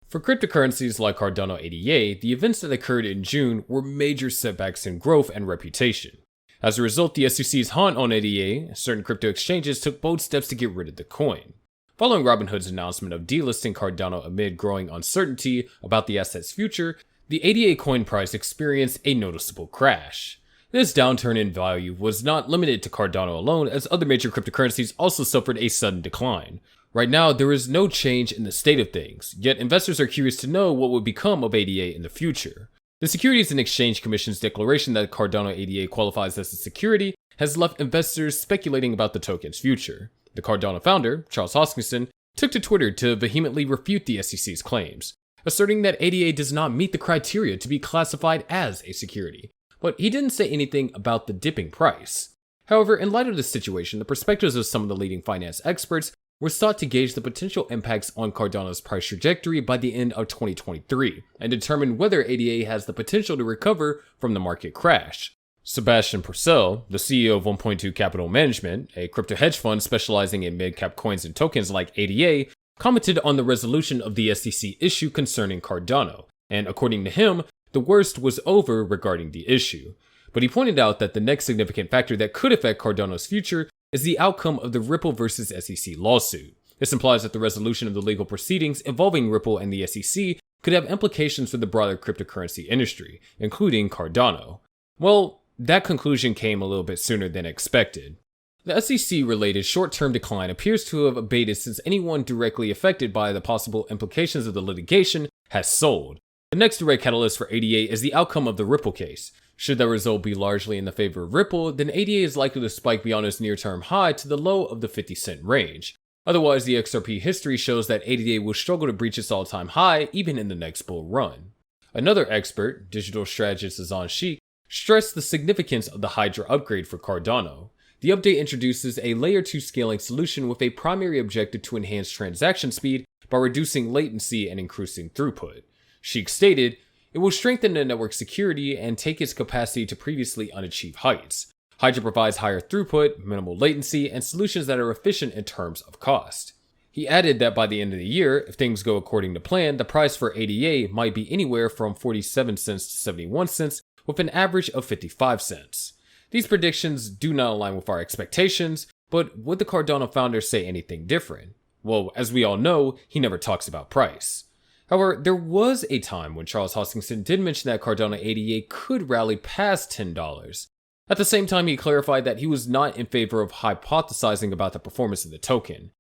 For cryptocurrencies like Cardano ADA, the events that occurred in June were major setbacks in growth and reputation. As a result, the SEC's hunt on ADA, certain crypto exchanges took bold steps to get rid of the coin. Following Robinhood's announcement of delisting Cardano amid growing uncertainty about the asset's future, the ADA coin price experienced a noticeable crash. This downturn in value was not limited to Cardano alone, as other major cryptocurrencies also suffered a sudden decline. Right now, there is no change in the state of things, yet investors are curious to know what will become of ADA in the future. The Securities and Exchange Commission's declaration that Cardano ADA qualifies as a security has left investors speculating about the token's future. The Cardano founder, Charles Hoskinson, took to Twitter to vehemently refute the SEC's claims, asserting that ADA does not meet the criteria to be classified as a security, but he didn't say anything about the dipping price. However, in light of this situation, the perspectives of some of the leading finance experts were sought to gauge the potential impacts on Cardano's price trajectory by the end of 2023 and determine whether ADA has the potential to recover from the market crash. Sebastian Purcell, the CEO of 1.2 Capital Management, a crypto hedge fund specializing in mid-cap coins and tokens like ADA, commented on the resolution of the SEC issue concerning Cardano, and according to him, the worst was over regarding the issue. But he pointed out that the next significant factor that could affect Cardano's future is the outcome of the Ripple versus SEC lawsuit. This implies that the resolution of the legal proceedings involving Ripple and the SEC could have implications for the broader cryptocurrency industry, including Cardano. Well, that conclusion came a little bit sooner than expected. The SEC-related short-term decline appears to have abated since anyone directly affected by the possible implications of the litigation has sold. The next direct catalyst for ADA is the outcome of the Ripple case. Should that result be largely in the favor of Ripple, then ADA is likely to spike beyond its near-term high to the low of the 50-cent range. Otherwise, the XRP history shows that ADA will struggle to breach its all-time high even in the next bull run. Another expert, digital strategist Azan Sheikh, stressed the significance of the Hydra upgrade for Cardano. The update introduces a Layer 2 scaling solution with a primary objective to enhance transaction speed by reducing latency and increasing throughput. Sheikh stated, "It will strengthen the network security and take its capacity to previously unachieved heights. Hydra provides higher throughput, minimal latency, and solutions that are efficient in terms of cost." He added that by the end of the year, if things go according to plan, the price for ADA might be anywhere from 47 cents to 71 cents, with an average of 55 cents. These predictions do not align with our expectations, but would the Cardano founder say anything different? Well, as we all know, he never talks about price. However, there was a time when Charles Hoskinson did mention that Cardano ADA could rally past $10. At the same time, he clarified that he was not in favor of hypothesizing about the performance of the token,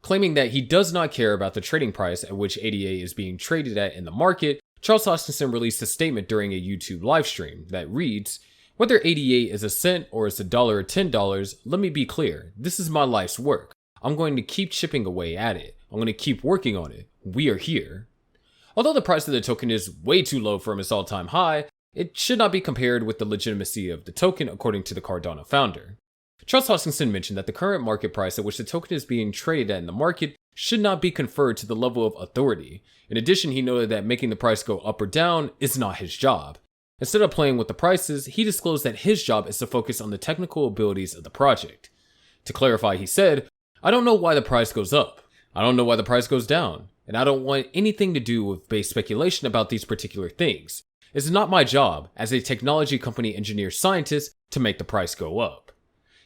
claiming that he does not care about the trading price at which ADA is being traded at in the market. Charles Hoskinson released a statement during a YouTube livestream that reads, "Whether ADA is a cent or it's $1 or $10, let me be clear, this is my life's work. I'm going to keep chipping away at it. I'm going to keep working on it. We are here." Although the price of the token is way too low from its all-time high, it should not be compared with the legitimacy of the token according to the Cardano founder. Charles Hoskinson mentioned that the current market price at which the token is being traded at in the market should not be conferred to the level of authority. In addition, he noted that making the price go up or down is not his job. Instead of playing with the prices, he disclosed that his job is to focus on the technical abilities of the project. To clarify, he said, "I don't know why the price goes up. I don't know why the price goes down. And I don't want anything to do with base speculation about these particular things. It's not my job, as a technology company engineer scientist, to make the price go up."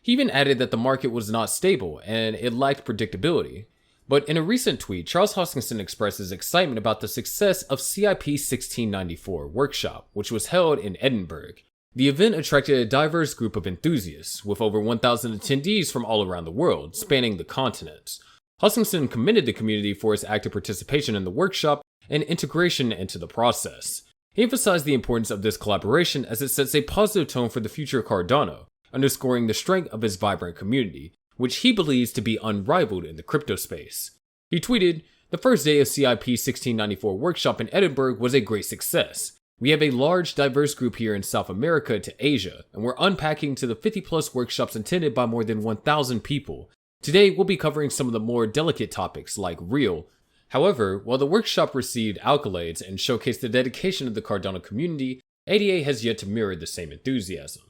He even added that the market was not stable and it lacked predictability. But in a recent tweet, Charles Hoskinson expressed his excitement about the success of CIP 1694 workshop, which was held in Edinburgh. The event attracted a diverse group of enthusiasts, with over 1,000 attendees from all around the world, spanning the continents. Hoskinson commended the community for its active participation in the workshop and integration into the process. He emphasized the importance of this collaboration as it sets a positive tone for the future of Cardano, underscoring the strength of its vibrant community, which he believes to be unrivaled in the crypto space. He tweeted, "The first day of CIP 1694 workshop in Edinburgh was a great success. We have a large, diverse group here in South America to Asia, and we're unpacking to the 50-plus workshops attended by more than 1,000 people. Today, we'll be covering some of the more delicate topics like real." However, while the workshop received accolades and showcased the dedication of the Cardano community, ADA has yet to mirror the same enthusiasm.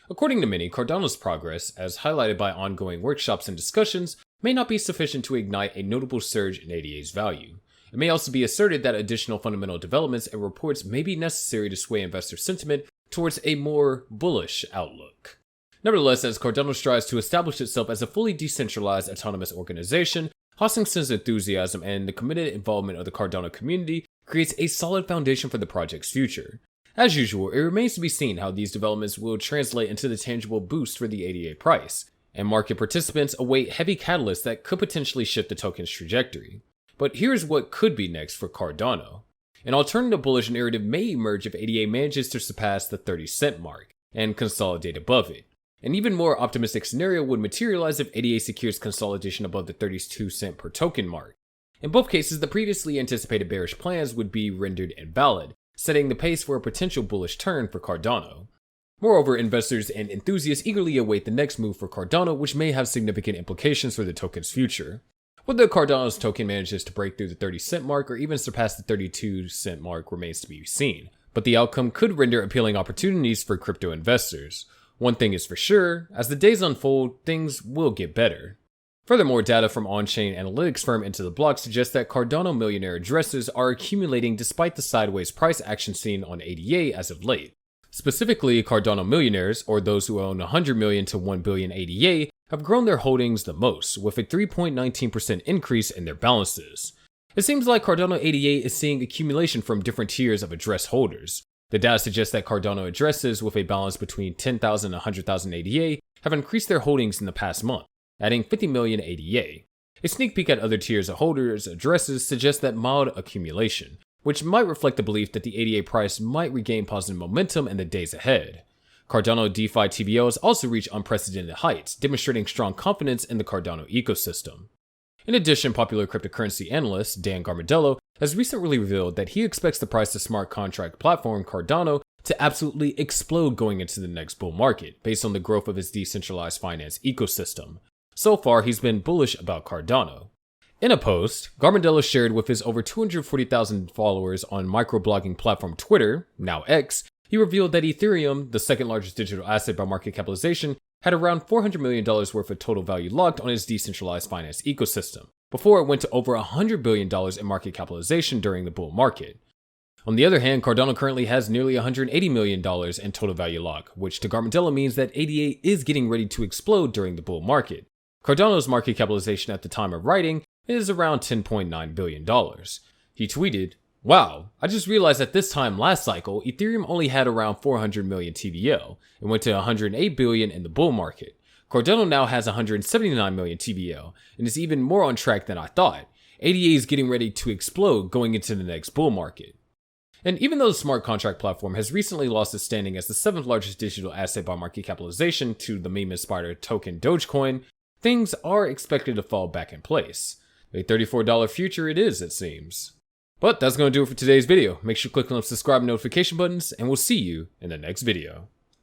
According to many, Cardano's progress, as highlighted by ongoing workshops and discussions, may not be sufficient to ignite a notable surge in ADA's value. It may also be asserted that additional fundamental developments and reports may be necessary to sway investor sentiment towards a more bullish outlook. Nevertheless, as Cardano strives to establish itself as a fully decentralized autonomous organization, Hoskinson's enthusiasm and the committed involvement of the Cardano community creates a solid foundation for the project's future. As usual, it remains to be seen how these developments will translate into the tangible boost for the ADA price, and market participants await heavy catalysts that could potentially shift the token's trajectory. But here's what could be next for Cardano. An alternative bullish narrative may emerge if ADA manages to surpass the 30-cent mark and consolidate above it. An even more optimistic scenario would materialize if ADA secures consolidation above the 32-cent per token mark. In both cases, the previously anticipated bearish plans would be rendered invalid, setting the pace for a potential bullish turn for Cardano. Moreover, investors and enthusiasts eagerly await the next move for Cardano, which may have significant implications for the token's future. Whether Cardano's token manages to break through the 30-cent mark or even surpass the 32-cent mark remains to be seen, but the outcome could render appealing opportunities for crypto investors. One thing is for sure, as the days unfold, things will get better. Furthermore, data from on-chain analytics firm Into the Block suggests that Cardano millionaire addresses are accumulating despite the sideways price action seen on ADA as of late. Specifically, Cardano millionaires, or those who own 100 million to 1 billion ADA, have grown their holdings the most, with a 3.19% increase in their balances. It seems like Cardano ADA is seeing accumulation from different tiers of address holders. The data suggests that Cardano addresses with a balance between 10,000 and 100,000 ADA have increased their holdings in the past month, adding 50 million ADA. A sneak peek at other tiers of holders' addresses suggests that mild accumulation, which might reflect the belief that the ADA price might regain positive momentum in the days ahead. Cardano DeFi TVL has also reached unprecedented heights, demonstrating strong confidence in the Cardano ecosystem. In addition, popular cryptocurrency analyst Dan Garmedello has recently revealed that he expects the price of smart contract platform Cardano to absolutely explode going into the next bull market, based on the growth of its decentralized finance ecosystem. So far, he's been bullish about Cardano. In a post, Garmedello shared with his over 240,000 followers on microblogging platform Twitter, now X, he revealed that Ethereum, the second largest digital asset by market capitalization, had around $400 million worth of total value locked on its decentralized finance ecosystem, before it went to over $100 billion in market capitalization during the bull market. On the other hand, Cardano currently has nearly $180 million in total value lock, which to Garmedello means that ADA is getting ready to explode during the bull market. Cardano's market capitalization at the time of writing is around $10.9 billion. He tweeted, "Wow, I just realized that this time last cycle, Ethereum only had around 400 million TVL and went to 108 billion in the bull market. Cardano now has 179 million TVL and is even more on track than I thought. ADA is getting ready to explode going into the next bull market." And even though the smart contract platform has recently lost its standing as the 7th largest digital asset by market capitalization to the meme-inspired token Dogecoin, things are expected to fall back in place. A $34 future it is, it seems. But that's going to do it for today's video. Make sure to click on the subscribe and notification buttons, and we'll see you in the next video.